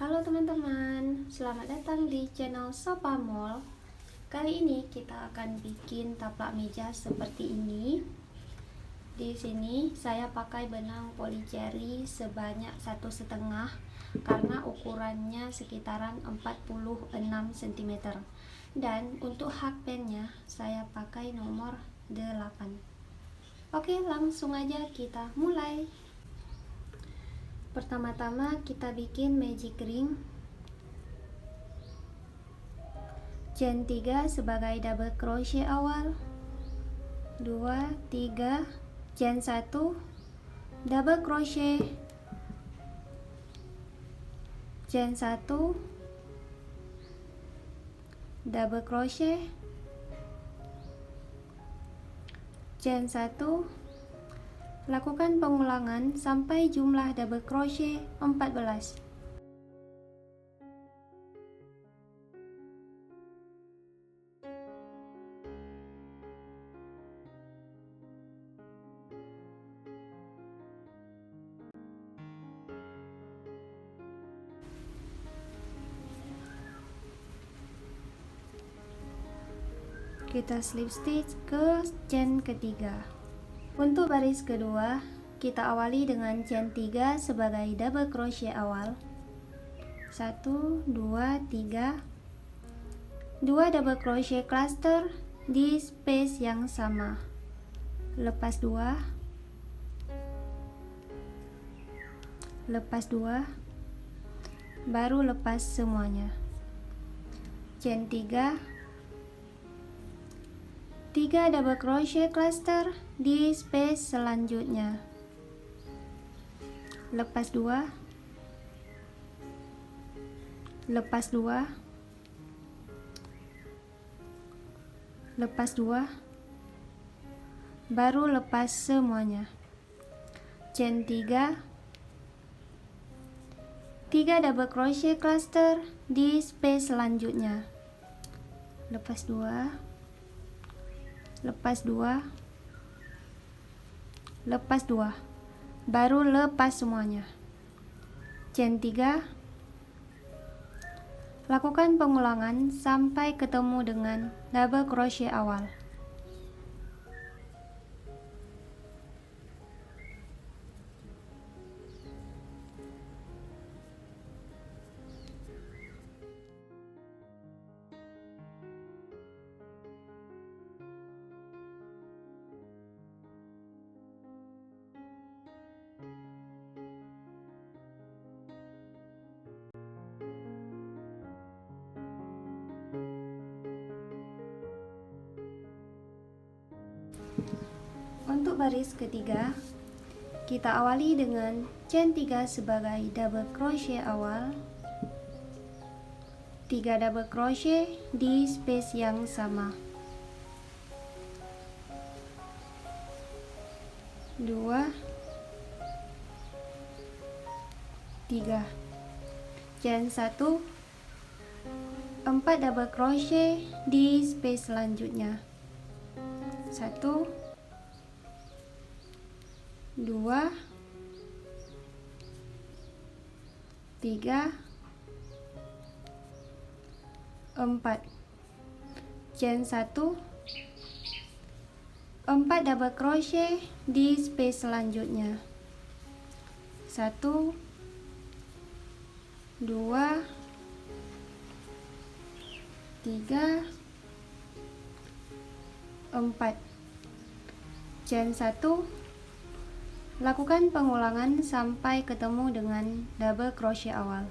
Halo teman-teman, selamat datang di channel Sopa Mall. Kali ini kita akan bikin taplak meja seperti ini. Di sini saya pakai benang polycherry sebanyak 1,5 karena ukurannya sekitaran 46 cm. Dan untuk hakpennya saya pakai nomor 8. Oke, langsung aja kita mulai. Pertama-tama kita bikin magic ring chain 3 sebagai double crochet awal, 2, 3, chain 1, double crochet, chain 1, double crochet, chain 1. Lakukan pengulangan sampai jumlah double crochet 14. Kita slip stitch ke chain ketiga. Untuk baris kedua, kita awali dengan chain 3 sebagai double crochet awal. 1, 2, 3. 2 double crochet cluster di space yang sama. Lepas 2. Lepas 2. Baru lepas semuanya. Chain 3. 3 double crochet cluster di space selanjutnya. Lepas 2. Lepas 2. Lepas 2. Baru lepas semuanya. Chain 3. 3 double crochet cluster di space selanjutnya. Lepas 2. Lepas 2. Lepas 2. Baru lepas semuanya. Chain 3. Lakukan pengulangan sampai ketemu dengan double crochet awal. Untuk baris ketiga, kita awali dengan chain 3 sebagai double crochet awal, 3 double crochet di space yang sama, 2, 3, chain 1, 4 double crochet di space selanjutnya, 1, 2, 3, 4, chain 1, 4 double crochet di space selanjutnya, 1, 2, 3, 4, chain 1. Lakukan pengulangan sampai ketemu dengan double crochet awal.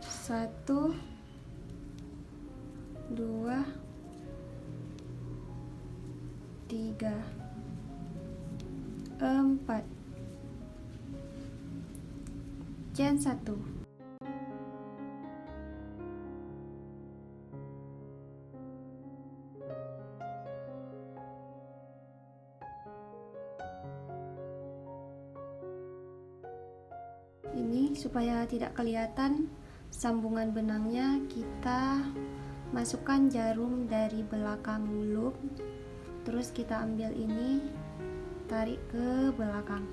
Satu, 2, 3, 4, chain 1. ini supaya tidak kelihatan sambungan benangnya, kita masukkan jarum dari belakang loop, terus kita ambil ini, tarik ke belakang.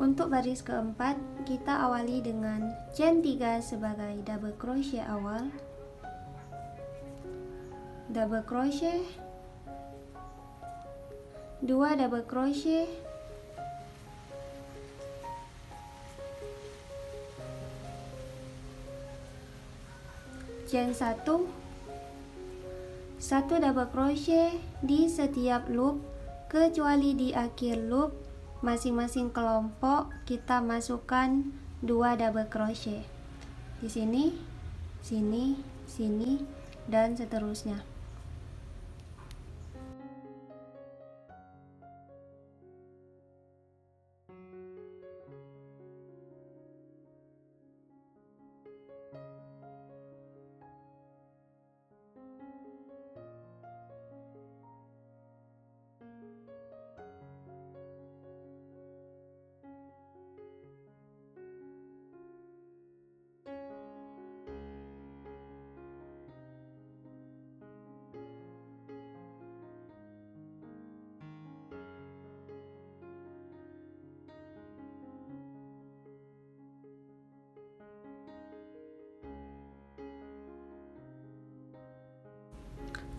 Untuk baris keempat, kita awali dengan chain 3 sebagai double crochet awal, double crochet, 2 double crochet, chain 1, 1 double crochet di setiap loop kecuali di akhir loop. Masing-masing kelompok kita masukkan 2 double crochet di sini, sini, sini, dan seterusnya.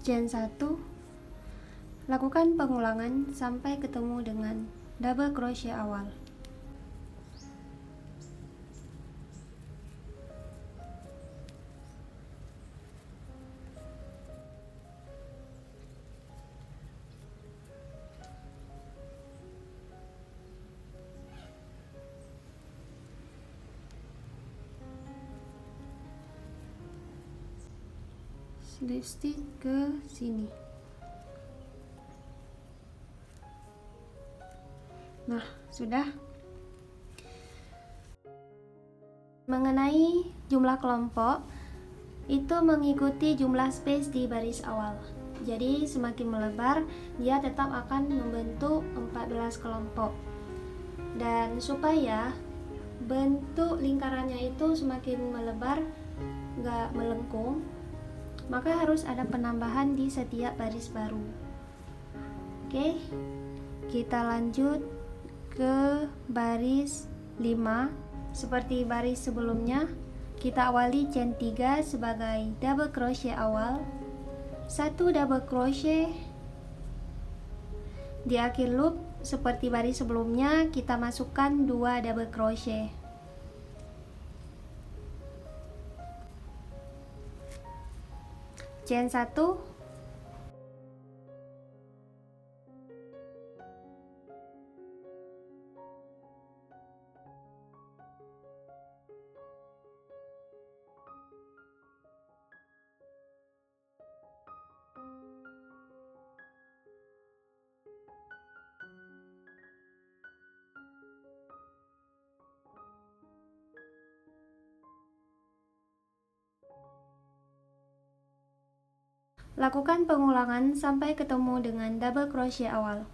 Chain 1, lakukan pengulangan sampai ketemu dengan double crochet awal. Slip stitch ke sini. Nah, sudah. Mengenai jumlah kelompok, itu mengikuti jumlah space di baris awal. Jadi semakin melebar, dia tetap akan membentuk 14 kelompok. Dan supaya bentuk lingkarannya itu semakin melebar, nggak melengkung, maka harus ada penambahan di setiap baris baru. Oke, kita lanjut ke baris 5. Seperti baris sebelumnya, kita awali chain 3 sebagai double crochet awal, 1 double crochet di akhir loop. Seperti baris sebelumnya, kita masukkan 2 double crochet. Chain 1, lakukan pengulangan sampai ketemu dengan double crochet awal.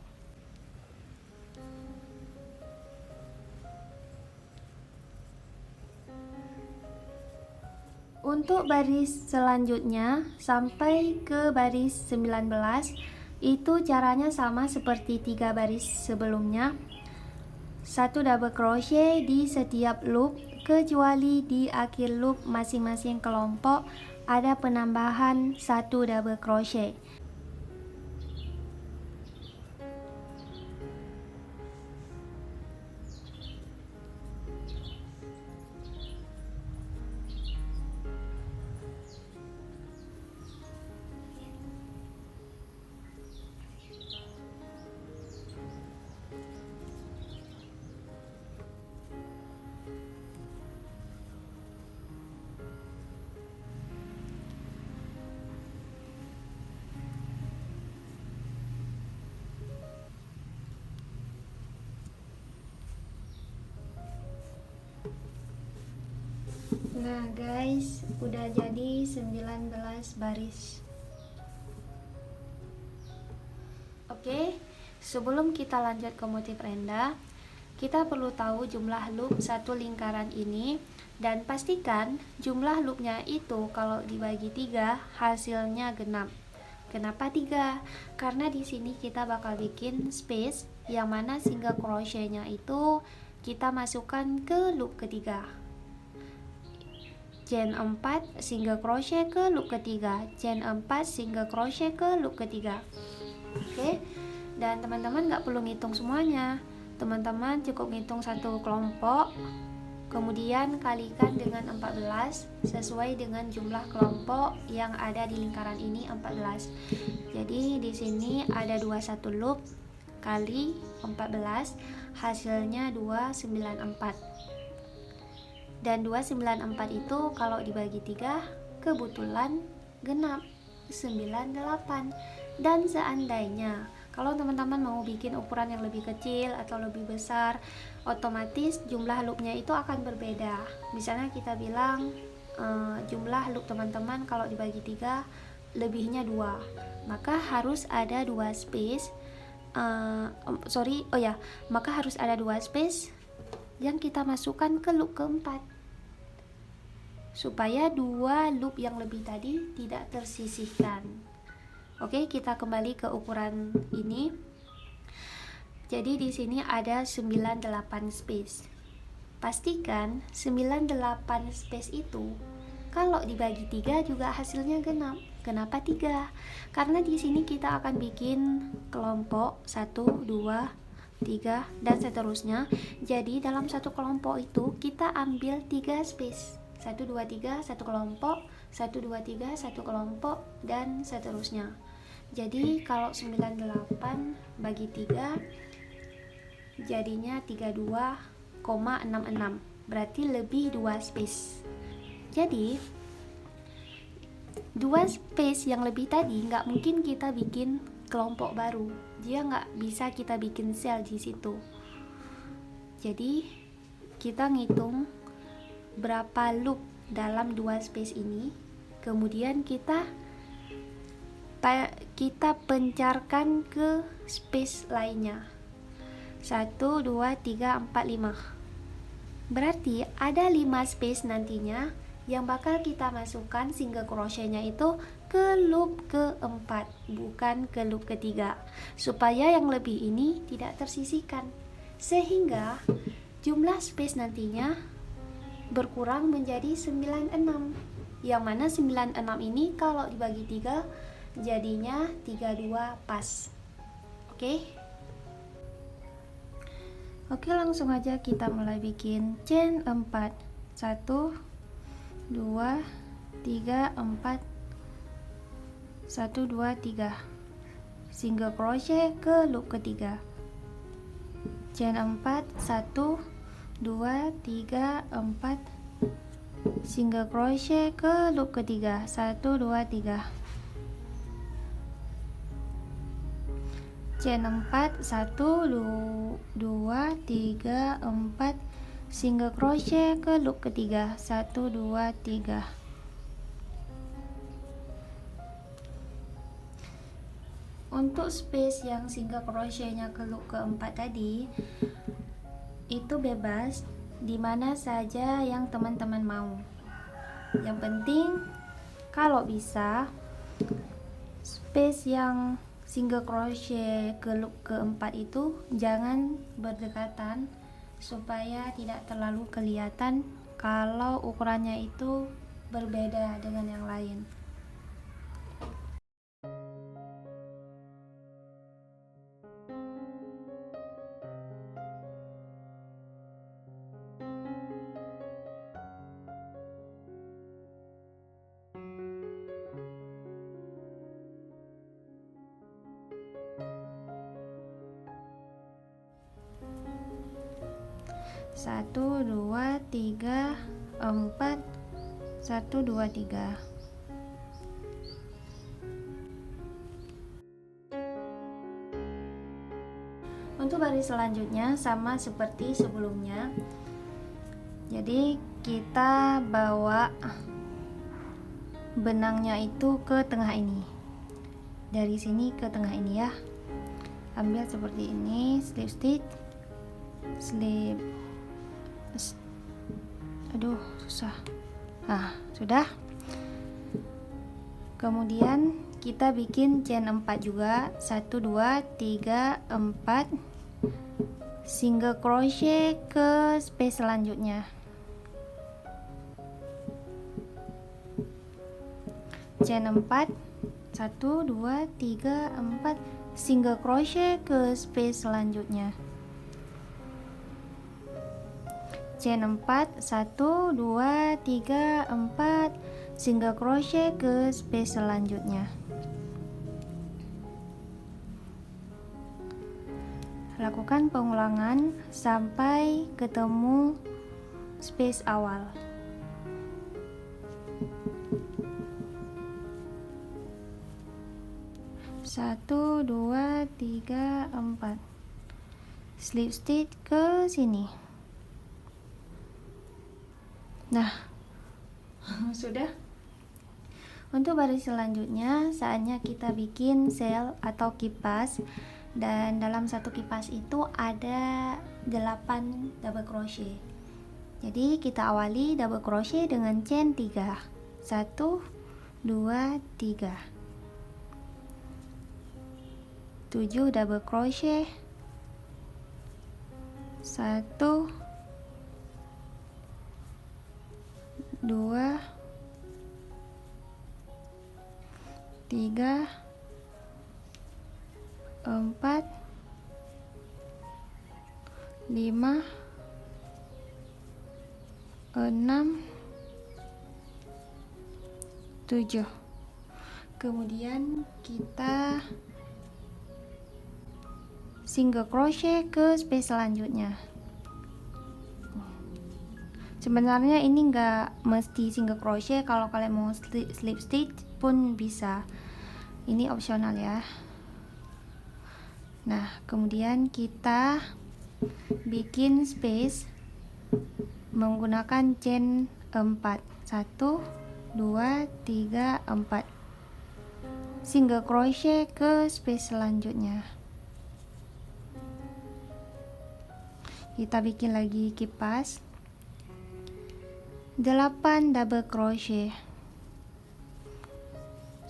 Untuk baris selanjutnya sampai ke baris 19, itu caranya sama seperti 3 baris sebelumnya. 1 double crochet di setiap loop kecuali di akhir loop masing-masing kelompok ada penambahan 1 double crochet. Nah guys, udah jadi 19 baris. Oke, sebelum kita lanjut ke motif renda, kita perlu tahu jumlah loop satu lingkaran ini, dan pastikan jumlah loopnya itu kalau dibagi 3 hasilnya genap. Kenapa 3? Karena di sini kita bakal bikin space yang mana single crochetnya itu kita masukkan ke loop ketiga. Chain 4 single crochet ke loop ketiga, chain 4 single crochet ke loop ketiga. Oke, dan teman-teman nggak perlu ngitung semuanya. Teman-teman cukup ngitung satu kelompok, kemudian kalikan dengan 14 sesuai dengan jumlah kelompok yang ada di lingkaran ini 14. Jadi di sini ada 21 loop kali 14, hasilnya 294. Dan 294 itu kalau dibagi 3 kebetulan genap 98. Dan seandainya kalau teman-teman mau bikin ukuran yang lebih kecil atau lebih besar, otomatis jumlah loopnya itu akan berbeda. Misalnya kita bilang jumlah loop teman-teman kalau dibagi 3 lebihnya 2, maka harus ada 2 space maka harus ada 2 space yang kita masukkan ke loop keempat, supaya 2 loop yang lebih tadi tidak tersisihkan. Oke, kita kembali ke ukuran ini. Jadi di sini ada 98 space. Pastikan 98 space itu kalau dibagi 3 juga hasilnya genap. Kenapa 3? Karena di sini kita akan bikin kelompok 1, 2, 3 dan seterusnya. Jadi dalam satu kelompok itu kita ambil 3 space. 1, 2, 3 satu kelompok, 1, 2, 3 satu kelompok, dan seterusnya. Jadi kalau 98 bagi 3 jadinya 32,66, berarti lebih 2 space. Jadi 2 space yang lebih tadi nggak mungkin kita bikin kelompok baru, dia nggak bisa kita bikin sel di situ. Jadi kita ngitung berapa loop dalam 2 space ini, kemudian kita pencarkan ke space lainnya. 1, 2, 3, 4, 5. Berarti ada 5 space nantinya yang bakal kita masukkan single crochetnya itu ke loop keempat, bukan ke loop ketiga, supaya yang lebih ini tidak tersisihkan, sehingga jumlah space nantinya berkurang menjadi 96, yang mana 96 ini kalau dibagi 3 jadinya 32 pas. Oke, langsung aja kita mulai bikin chain 4. 1, 2, 3, 4, 1, 2, 3 single crochet ke loop ketiga, chain 4, 1, 2, 3, 4 single crochet ke loop ketiga, 1, 2, 3 chain 4, 1, 2, 3, 4 single crochet ke loop ketiga, 1, 2, 3. Untuk space yang single crochetnya ke loop keempat tadi itu bebas dimana saja yang teman-teman mau. Yang penting kalau bisa space yang single crochet ke loop keempat itu jangan berdekatan, supaya tidak terlalu kelihatan kalau ukurannya itu berbeda dengan yang lain. Satu, dua, tiga, 4, 1, 2, 3. Untuk baris selanjutnya sama seperti sebelumnya, Jadi kita bawa benangnya itu ke tengah ini, dari sini ke tengah ini ya. Ambil seperti ini, slip stitch, aduh susah. Nah, sudah. Kemudian kita bikin chain 4 juga. 1 2 3 4, single crochet ke space selanjutnya. Chain 4, 1 2 3 4, single crochet ke space selanjutnya. Chain 4, 1 2 3 4, single crochet ke space selanjutnya. Lakukan pengulangan sampai ketemu space awal. Satu, dua, tiga, empat. Slip stitch ke sini. Nah, sudah. Untuk baris selanjutnya, saatnya kita bikin sail atau kipas. Dan dalam satu kipas itu ada 8 double crochet. Jadi kita awali double crochet dengan chain 3. 1 2 3. 7 double crochet. 1 2 3 4 5 6 7. Kemudian kita single crochet ke space selanjutnya. Sebenarnya ini nggak mesti single crochet, kalau kalian mau slip stitch pun bisa, ini opsional ya. Nah, kemudian kita bikin space menggunakan chain 4. 1 2 3 4, single crochet ke space selanjutnya. Kita bikin lagi kipas, 8 double crochet.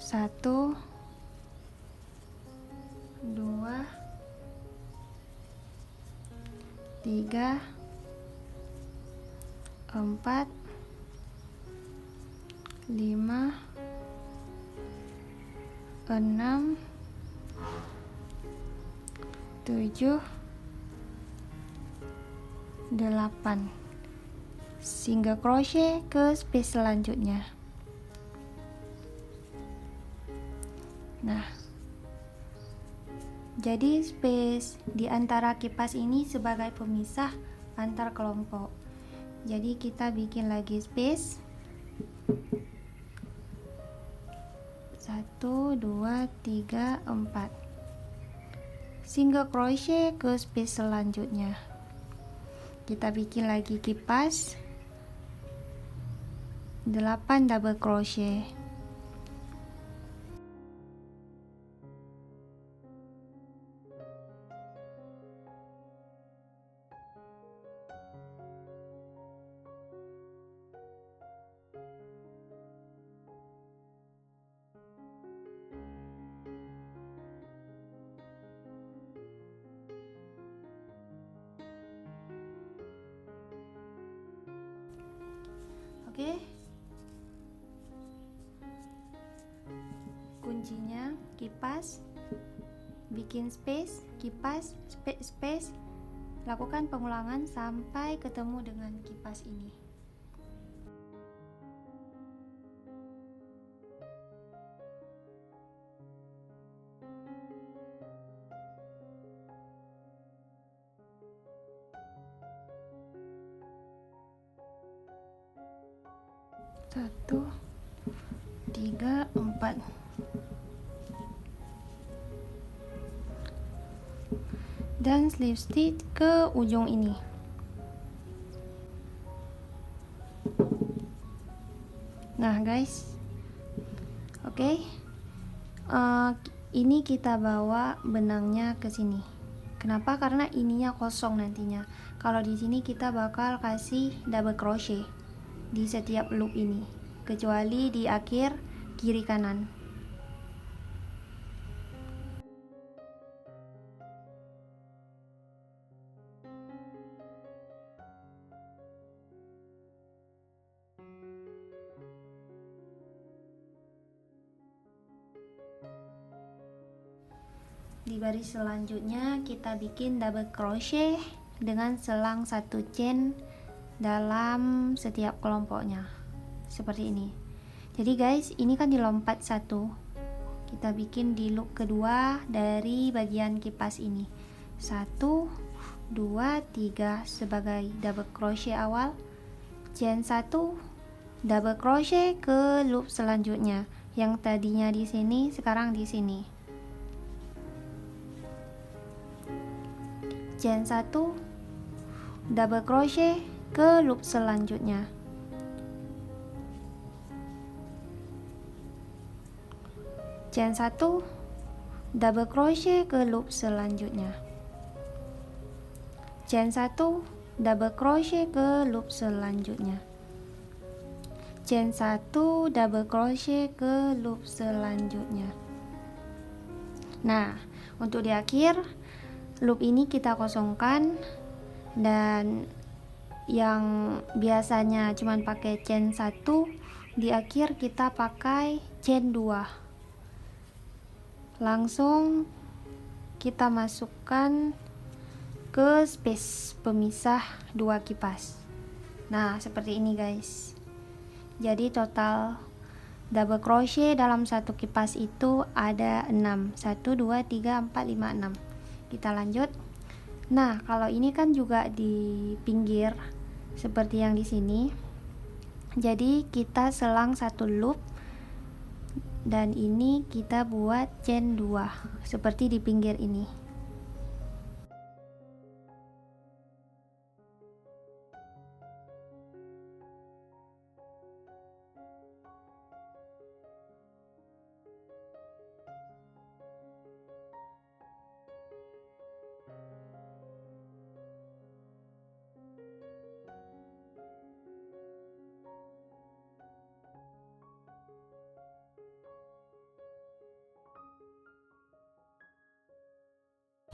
1 2 3 4 5 6 7 8, single crochet ke space selanjutnya. Nah, jadi space di antara kipas ini sebagai pemisah antar kelompok. Jadi kita bikin lagi space 1 2 3 4, single crochet ke space selanjutnya. Kita bikin lagi kipas, 8 double crochet. Oke, kuncinya kipas, bikin space, kipas, space, lakukan pengulangan sampai ketemu dengan kipas ini. Satu, 3, 4. Dan slip stitch ke ujung ini. Nah guys, oke. Ini kita bawa benangnya ke sini. Kenapa? Karena ininya kosong nantinya. Kalau di sini kita bakal kasih double crochet di setiap loop ini, kecuali di akhir kiri kanan. Di baris selanjutnya kita bikin double crochet dengan selang 1 chain dalam setiap kelompoknya seperti ini. Jadi guys, ini kan dilompat 1, kita bikin di loop kedua dari bagian kipas ini. 1 2 3 sebagai double crochet awal, chain 1, double crochet ke loop selanjutnya. Yang tadinya di sini sekarang di sini. Chain 1, double crochet ke loop selanjutnya. Chain 1, double crochet ke loop selanjutnya. Chain 1, double crochet ke loop selanjutnya. Chain 1, double crochet ke loop selanjutnya. Nah, untuk di akhir loop ini kita kosongkan, dan yang biasanya cuman pakai chain 1, di akhir kita pakai chain 2. Langsung kita masukkan ke space pemisah 2 kipas. Nah, seperti ini guys. Jadi total double crochet dalam satu kipas itu ada 6. 1 2 3 4 5 6. Kita lanjut. Nah, kalau ini kan juga di pinggir seperti yang di sini. Jadi kita selang 1 loop, dan ini kita buat chain 2 seperti di pinggir ini.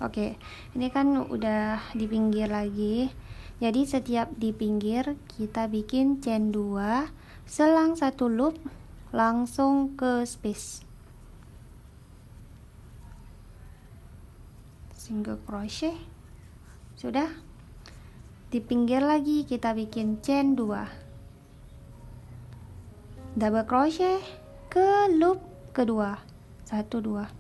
Oke, ini kan udah di pinggir lagi. Jadi setiap di pinggir kita bikin chain 2, selang 1 loop, langsung ke space. Single crochet. Sudah. Di pinggir lagi kita bikin chain 2. Double crochet ke loop kedua. 1 2.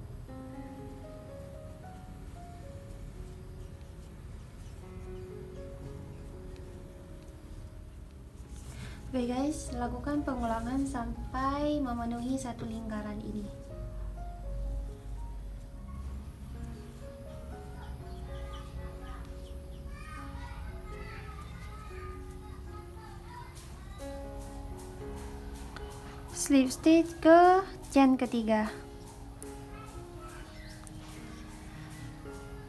Oke guys, lakukan pengulangan sampai memenuhi 1 lingkaran ini. Slip stitch ke chain ketiga.